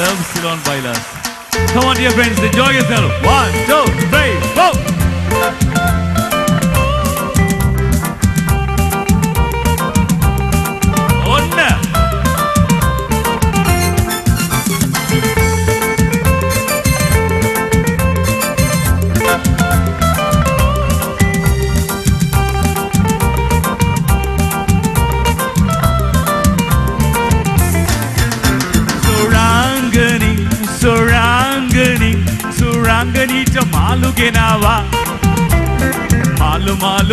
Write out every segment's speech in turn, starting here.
love Ceylon Bailas. Come on, dear friends, enjoy yourself. 1, 2, 3, 4. Suranganita malu genawa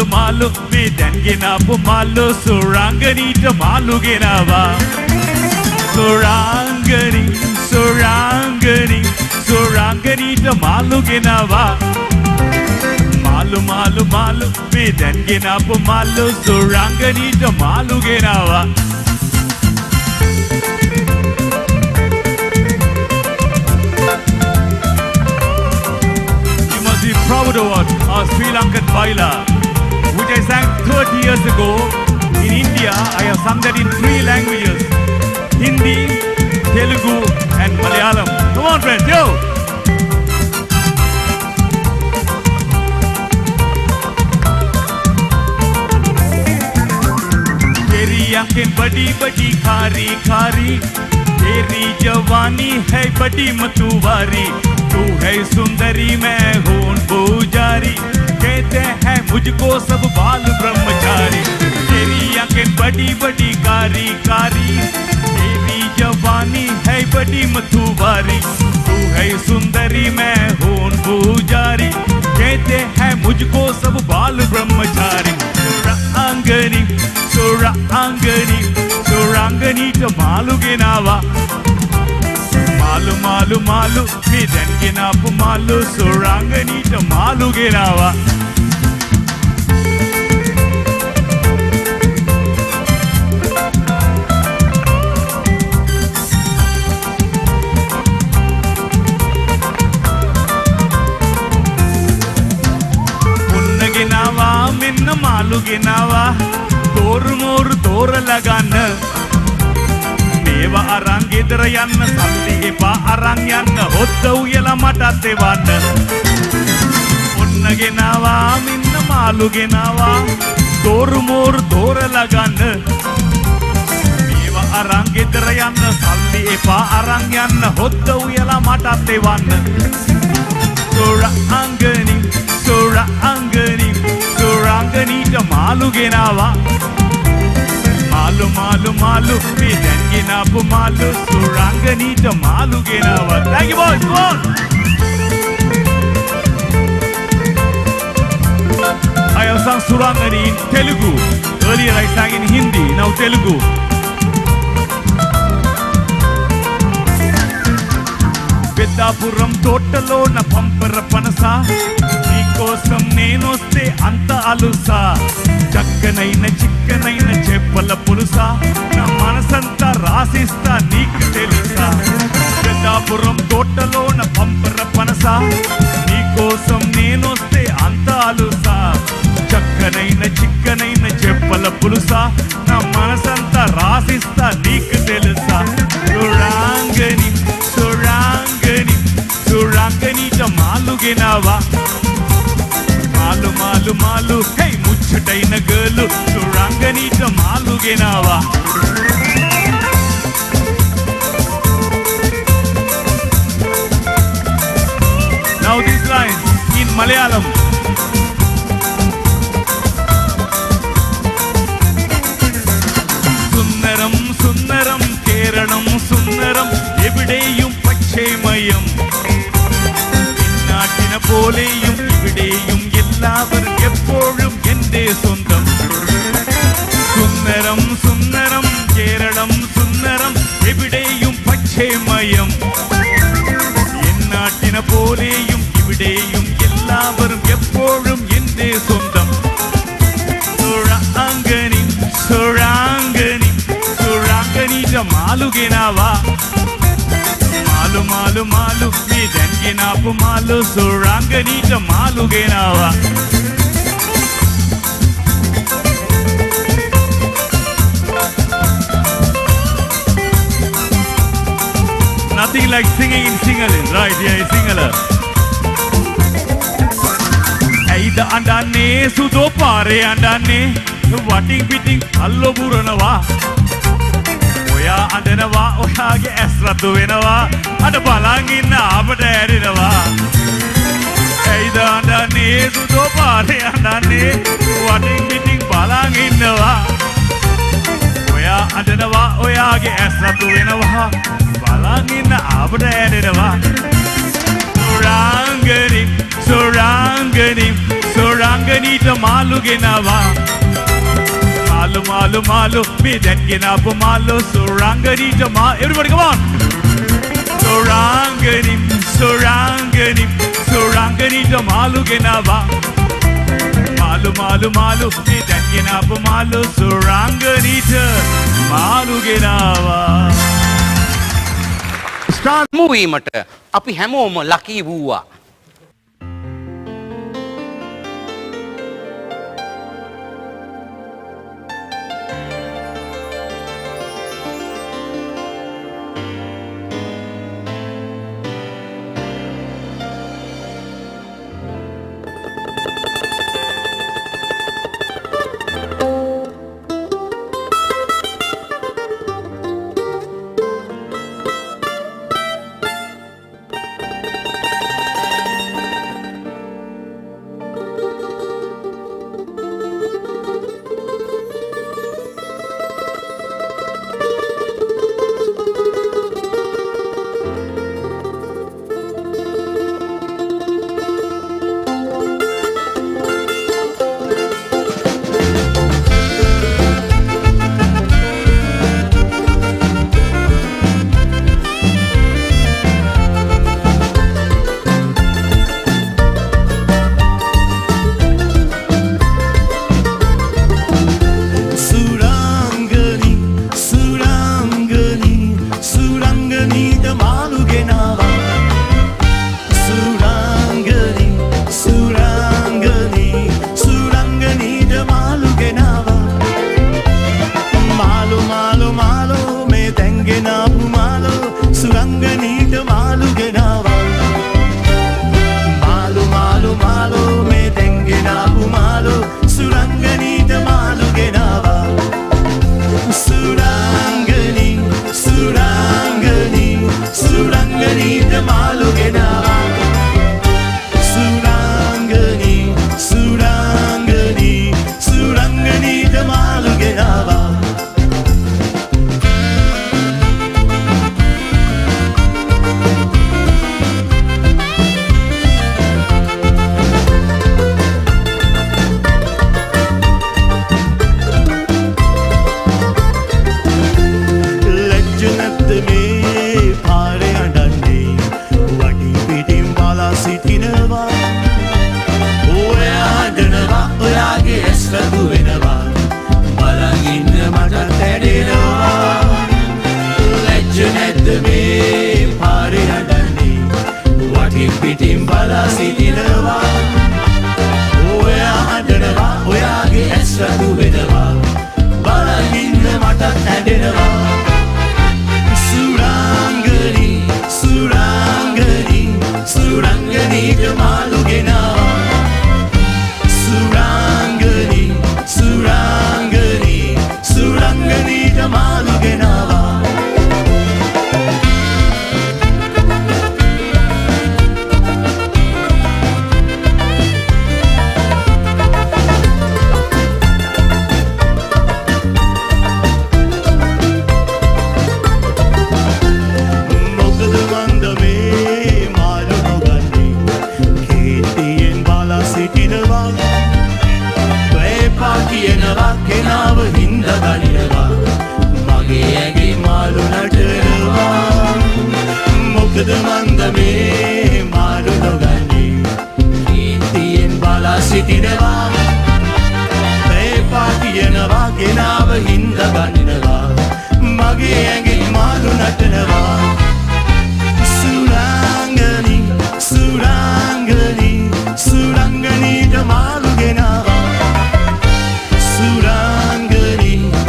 malu me denginapu malu Suranganita malu genawa Suranganita malu genawa malu me denginapu malu Suranganita malu genawa. Proud of our Sri Lankan Baila, which I sang 30 years ago in India. I have sung that in 3 languages: Hindi, Telugu and Malayalam. Come on friends, yo! Teri aankhein badi badi khari khari, तेरी जवानी है बड़ी मतुवारी, तू है सुंदरी मैं हूँ पुजारी, कहते हैं मुझको सब बाल ब्रह्मचारी। तेरी आंखें बड़ी बड़ी कारी कारी, तेरी जवानी है बड़ी मतुवारी, तू है सुंदरी मैं हूँ पुजारी, कहते हैं मुझको सब बाल ब्रह्मचारी। Suranganita malu genawa malu me denginapu malu Suranganita malu genawa. Unna genawa minna malu genawa तोर लगान मेवा अरंग इधर यन्न सल्ली एपा अरंग यन्न होत्तु यला मटाते वान उन्नगे नावा मिन्न मालुगे नावा तोर लगान मेवा अरंग इधर यन्न सल्ली एपा अरंग यन्न होत्तु यला मटाते वान Suranganita maluge nawa malu me denginapu malu Suranganita maluge nawa. Thank you boys, come on. I have sung Surangani in Telugu. Earlier I sang in Hindi, now Telugu. Pedapuram totalo na pampara panasa, నీకోసం నేనొస్తే అంత అలుసా, చక్కనైన చిక్కనైన చెప్పల పులుసా, నా మనసంతా రాసిస్తా నీకు తెలుసా. పెద్దాపురం తోటలోన పంపర పనసా, నీకోసం నేనొస్తే అంత అలుసా, చక్కనైన చిక్కనైన చెప్పల పులుసా, నా మనసంతా రాసిస్తా నీకు తెలుసా. Suranganita maluge nawa malu hey muchataina girl Suranganita maluge nawa. Now this line in Malayalam. Sunnaram Keranam sunnaram evideyum pachemayam, നാട്ടിന പോലെയും ഇവിടെയും എല്ലാവരും എപ്പോഴും എന്റെ സ്വന്തം. സുന്ദരം കേരളം സുന്ദരം എവിടെയും പക്ഷേമയം, നാട്ടിന പോലെയും ഇവിടെയും എല്ലാവരും എപ്പോഴും എന്റെ സ്വന്തം. Suranganita maluge nawa malu me denginapu malu Suranganita maluge nawa. something like singing in Sinhala. Right, yeah, in Sinhala. ඇයිද අඬන්නේ සුදෝ පාරේ අඬන්නේ වටින් පිටින් අල්ලෝ පුරනවා ඔයා අඬනවා ඔයාගේ ඇස් රතු වෙනවා අද බලන් ඉන්න අපට ඇරෙනවා ඇයිද අඬන්නේ සුදෝ පාරේ අඬන්නේ වටින් පිටින් බලන් ඉන්නවා ඔයා අඬනවා ඔයාගේ ඇස් රතු වෙනවා බලන් ඉන්න අපට ඇරෙනවා Surangani malu genawa malu me that genapo malu surangani everybody come on surangani malu genawa malu me that genapo malu surangani malu genawa start මුවීමට අපි හැමෝම ලකී වූවා.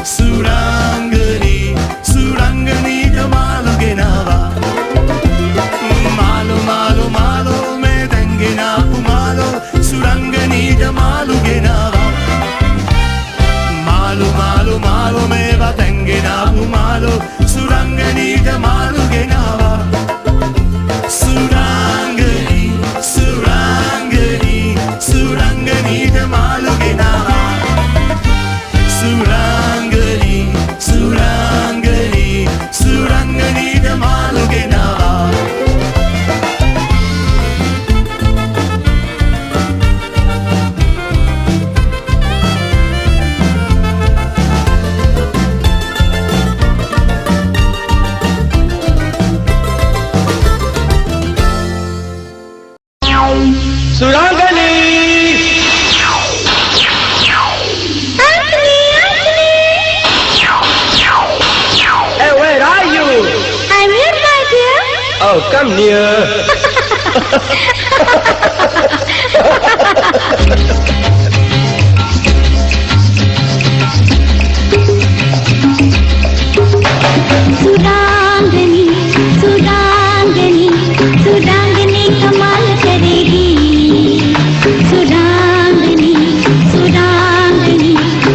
Surangani, Surangani, Jamalu Genava. सुरांगनी Hey, where are you? I'm here, my dear. Oh, come near. सुरांगनी सुरांगनी सुरांगनी कमाल करेगी सुरांगनी सुरांगनी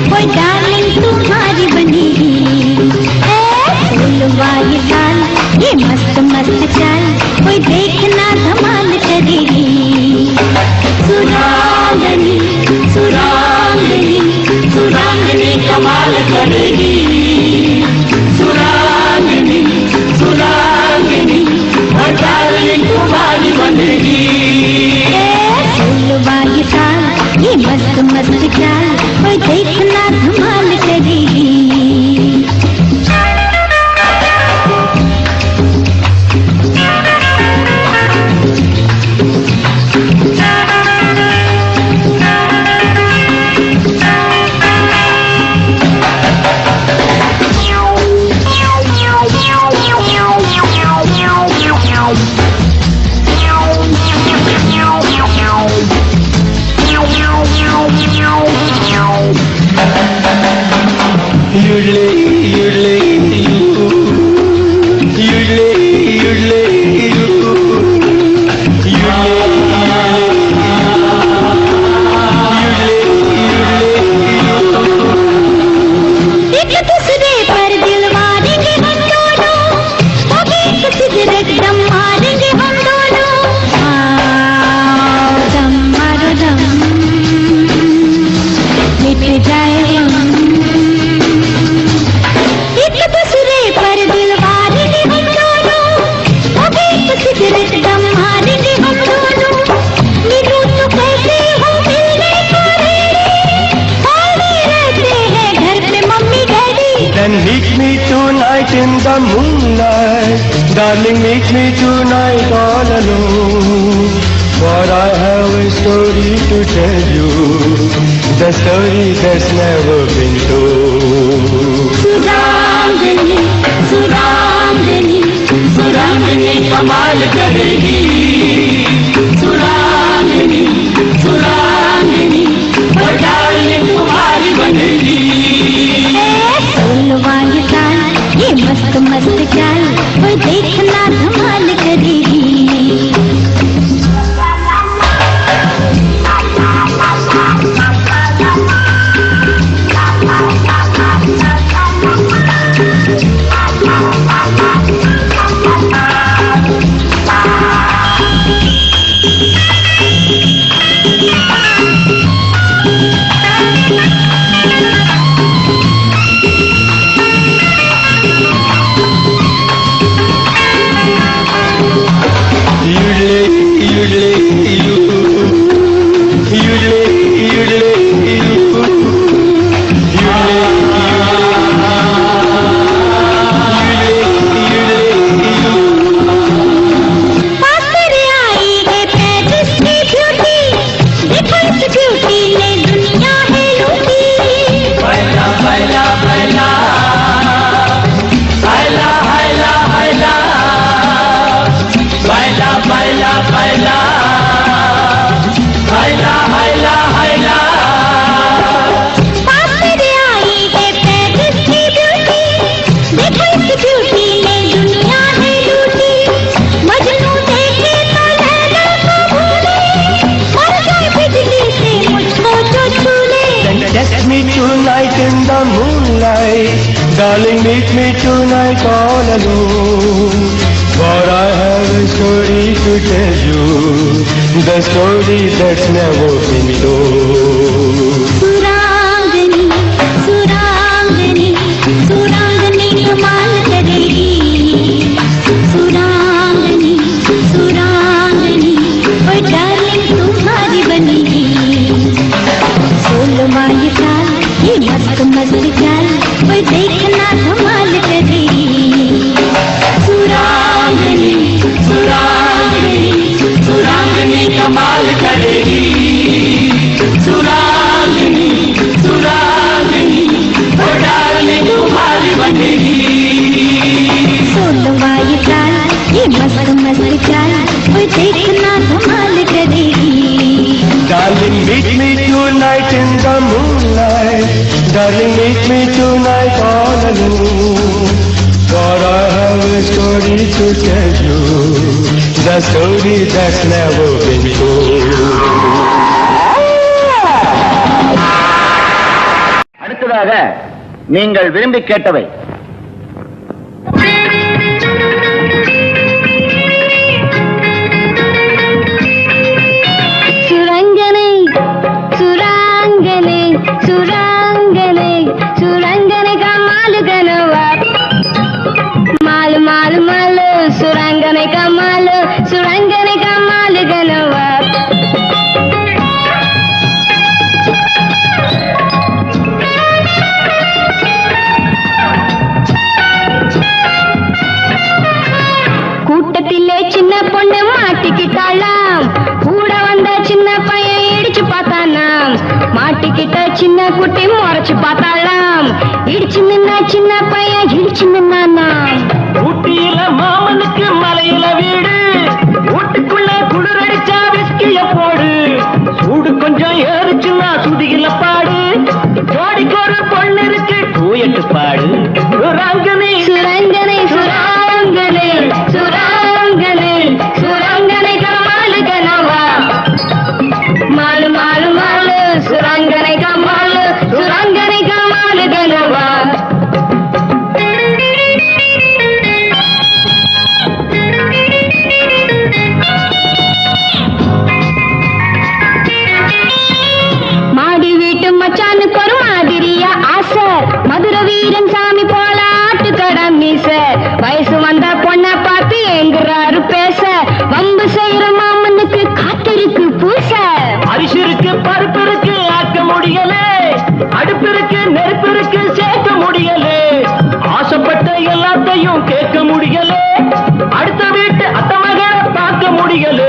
कोई darling तुम्हारी बनेगी फूलवा ये साल ये मस्त मस्त चाल कोई देखना धमाल करेगी सुरांगनी सुरांगनी सुरांगनी कमाल करेगी सुरांगनी सुरांगनी और डार्लिंग तुम्हारी बनेगी फूलवा ये साल ये मस्त मस्त चाल कोई देखना धमाल करेगी Darling, meet me tonight all alone. For I have a story to tell you, the story that's never been told. सुरांगनी सुरांगनी सुरांगनी कमाल करेगी सुरांगनी सुरांगनी और डार्लिंग तुम्हारी बनेगी फूलवा ये साल ये मस्त मस्त चाल कोई देखना धमाल करेगी Darling, meet me tonight all alone. For I have a story to tell you, the story that's never been told. सुरांगनी सुरांगनी सुरांगनी कमाल करेगी सुरांगनी सुरांगनी और डार्लिंग तुम्हारी बनेगी फूलवा ये साल ये मस्त मस्त चाल कोई देखना धमाल करेगी सुरांगनी सुरांगनी सुरांगनी कमाल धमाल करेगी सुरांगनी सुरांगनी वो डार्लिंग धमाल बनेगी 16वां ये साल ये मस्त मस्त चाल वो देखना धमाल करेगी Darling, meet me tonight in the moonlight. Darling, meet me tonight all alone. For I have a story to tell you, the story that's never been told. அடுத்ததாக நீங்கள் விரும்பி கேட்டவை. சுரங்கனை சுராங்கனை சுராங்கனை சுரங்கனை கமாலு கனவா மாலு மாலு மாலு சுரங்கனை கமாலு சுரங்கனை கமாலு கனவா கூட்டத்திலே சின்ன பொண்ணு மாட்டிக்கிட்டாளாம் கூட வந்த சின்ன பையன் இடிச்சு பார்த்தானாம் மாட்டிக்கிட்ட சின்ன குட்டி முறைச்சு பார்த்தாளாம் இடிச்சு நின்ன சின்ன பையன் இடிச்சு நின்னானாம் ஊட்டியில மாமனுக்கு மலையில வீடு வீட்டுக்குள்ள குளிரடிச்சா விஸ்கிய போடு சூடு கொஞ்சம் ஏறுச்சுன்னா சுதியில பாடு ஜோடிக்கு ஒரு பொண்ணு இருக்கு டூயட்டு பாடு சுராங்கனி சுரங்கனை சுராங்கனை சுராங்கனை சுரங்கனை கமாலு கனவா மாலு மாலு மாலு சுரங்கனை கமாலு சுரங்கனை கமாலு கனவா மாடி வீட்டு மச்சானுக்கு ஒரு மாதிரியா ஆசை மதுர வீரன் சாமி போல ஆட்டுக்கடை மீச வயசு வந்த பொண்ண பார்த்து எங்குறாரு பேச வம்பு செய்யற மாமனுக்கு காத்திருக்கு பூச அரிசி இருக்கு பருப்பு இருக்கு ஆக்க முடியல அடுப்பு இருக்கு நெருப்பு இருக்கு சேர்க்க முடியல ஆசைப்பட்ட எல்லாத்தையும் கேட்க முடியல அடுத்த வீட்டு அத்த மகளை பார்க்க முடியல